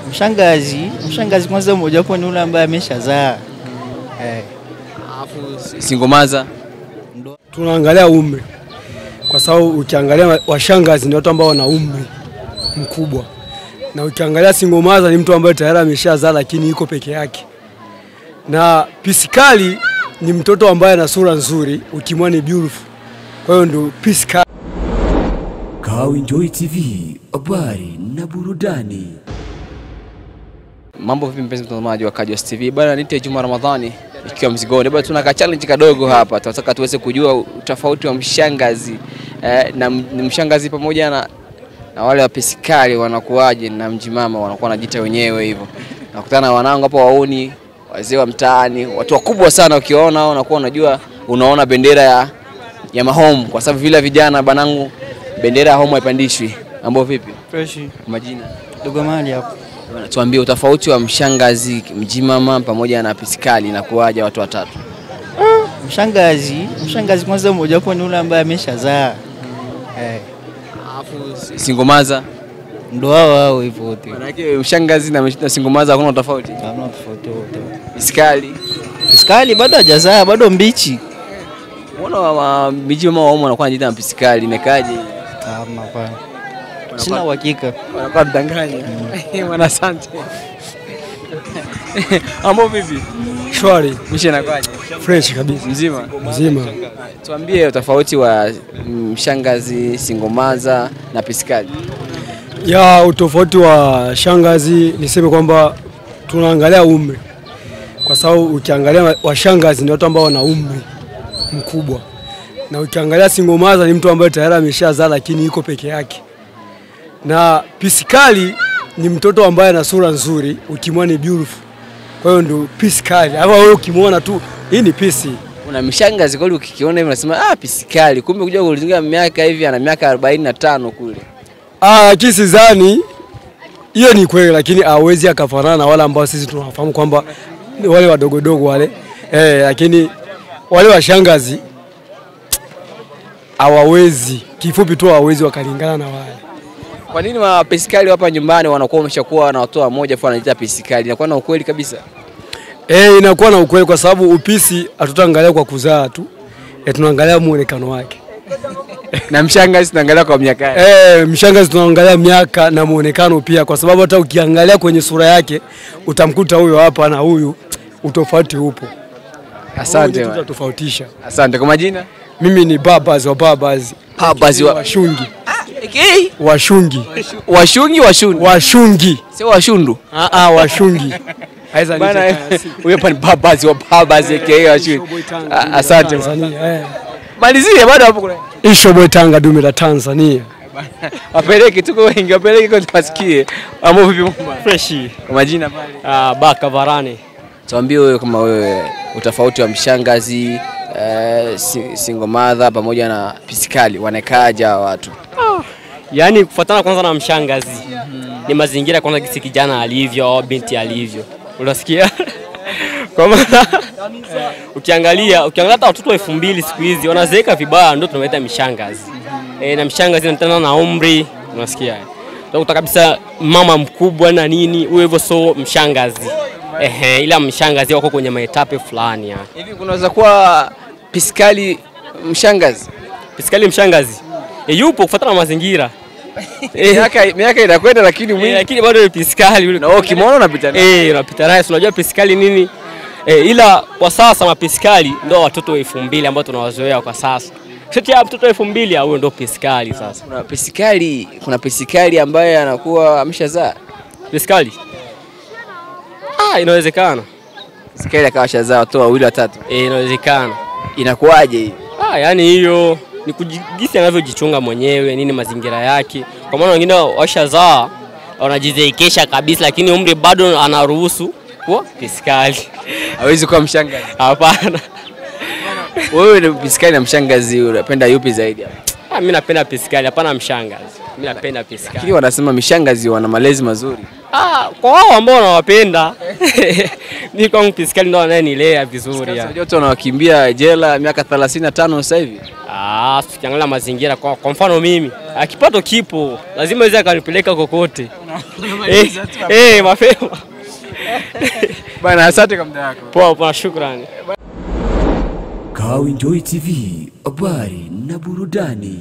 Mshangazi kwanza mmoja wapo ni ule ambaye ameshazaa. Alafu singomaza tunaangalia umri. Kwa sababu ukiangalia washangazi ni watu ambao wana umri mkubwa. Na ukiangalia singomaza ni mtu ambaye tayari ameshazaa lakini yuko peke yake. Na pisikali ni mtoto ambaye ana sura nzuri, ukimwona ni beautiful. Kwa hiyo ndio pisikali. Kawinjoy TV, habari na burudani. Mambo vipi mpenzi mtazamaji wa Kajos TV? Bwana niite Juma Ramadhani ikiwa mzigoni. Bwana tuna challenge kadogo hapa. Tunataka tuweze kujua utofauti wa mshangazi na mshangazi pamoja na wale wa pisikali wanakuaje na mjimama wanakuwa wanajiita wenyewe hivyo. Nakutana na wanangu hapo wauni, wazee wa mtaani, watu wakubwa sana ukiona wanakuwa unajua unaona bendera ya mahome kwa sababu vile vijana banangu bendera ya home haipandishwi. Mambo vipi? Fresh. Majina Dogo mali hapo. Tuambie utofauti wa mshangazi, mjimama pamoja na pisikali na kuaja watu watatu. Mshangazi kwanza mmoja wapo ni ule ambaye ameshazaa. Alafu singomaza Ndo hao hivyo wote. maana yake mshangazi na singomaza hakuna tofauti. Hamna tofauti wote. Pisikali Bado hajazaa, bado mbichi. Mbona mjimama wao wanakuwa wanajiita pisikali imekaje? Hapana. Sina uhakika. Wanakuwa mdanganya. Mwana asante. Mambo vipi? Shwari. Mishe nakwaje? Fresh kabisa. Mzima. Tuambie utofauti wa mshangazi, singomaza na pisikali. Ya utofauti wa shangazi niseme kwamba tunaangalia umri. Kwa sababu ukiangalia washangazi ni watu ambao wana umri mkubwa. Na ukiangalia singomaza ni mtu ambaye tayari ameshazaa lakini yuko peke yake. Na pisikali ni mtoto ambaye ana sura nzuri, ukimwona ni beautiful. Kwa hiyo ndio pisikali. Hapo wewe ukimwona tu hii ni pisi. Una mshangazi kweli ukikiona hivi unasema pisikali, kumbe kuja kulinga miaka hivi ana miaka 45 kule. Kisizani hiyo ni kweli lakini hawezi akafanana na wale ambao sisi tunawafahamu kwamba wale wadogodogo wale. Lakini wale washangazi hawawezi, kifupi tu hawawezi wakalingana na wale. Kwa nini wa pisikali hapa nyumbani wanakuwa wameshakuwa na watu mmoja fulani anajiita pisikali? Inakuwa na ukweli kabisa. Inakuwa na ukweli kwa sababu upisi hatutaangalia kwa kuzaa tu. Tunaangalia muonekano wake. Na mshangazi tunaangalia kwa miaka yake. Mshangazi tunaangalia miaka na muonekano pia kwa sababu hata ukiangalia kwenye sura yake utamkuta huyo hapa na huyu utofauti upo. Asante. Tutatofautisha. Asante kwa majina. Mimi ni Babas wa Babas. Babas wa Washungi. Washungi. Washungi. Sio washundu. Washungi. Bana huyo hapa ni Babas wa Babas aka Washungi. Asante. Malizie bado hapo kuna. Ishoboy Tanga dume la Tanzania. Wapeleke tuko wengi, wapeleke kwa tuwasikie. Mambo vipi mama? Fresh. Kwa majina pale. Baka Varane. Tuambie wewe kama wewe utofauti wa mshangazi, singomadha pamoja na pisikali wanakaaje watu? Yaani kufuatana kwanza na mshangazi. Ni mazingira kwanza kisi kijana alivyo au binti alivyo. Unasikia? Kwa maana ukiangalia hata watoto wa 2000 siku hizi wanazeeka vibaya ndio tunawaita mshangazi. Na mshangazi anatana na umri, unasikia? Utakuta kabisa mama mkubwa na nini, huyo hivyo so mshangazi. Ila mshangazi wako kwenye maetape fulani ya. Hivi kunaweza kuwa pisikali mshangazi? Pisikali mshangazi. Yupo kufuatana na mazingira. Miaka inakwenda lakini mwili lakini bado ni pisikali yule. Na wewe ukimwona unapita naye. Unapita naye. Unajua pisikali nini? Ila kwa sasa mapisikali ndio watoto wa 2000 ambao tunawazoea kwa sasa. Sisi ya mtoto 2000 huyo ndio pisikali sasa. Kuna pisikali ambaye anakuwa ameshazaa. Pisikali? Inawezekana. Pisikali akawashazaa watu wawili watatu. Inawezekana. Inakuaje hii? Yaani hiyo ni kujigisi anavyojichunga mwenyewe, nini mazingira yake. Kwa maana wengine washazaa wanajizeekesha kabisa lakini umri bado anaruhusu kwa pisikali. Hawezi kuwa mshangazi. Hapana. Wewe ni pisikali na mshangazi unapenda yupi zaidi? Mimi napenda pisikali, hapana mshangazi. Mimi napenda pisikali. Lakini wanasema mishangazi wana malezi mazuri. Kwa wao ambao wanawapenda. Mimi kwa pisikali ndio wananilea vizuri ya. Unajua watu wanakimbia jela miaka 35 sasa hivi. Tukiangalia mazingira kwa mfano mimi, kipato kipo, lazima iweze kanipeleka kokote. Mapema. Bana, asante kwa muda wako. Poa, shukrani. Kawi Enjoy TV, habari na burudani.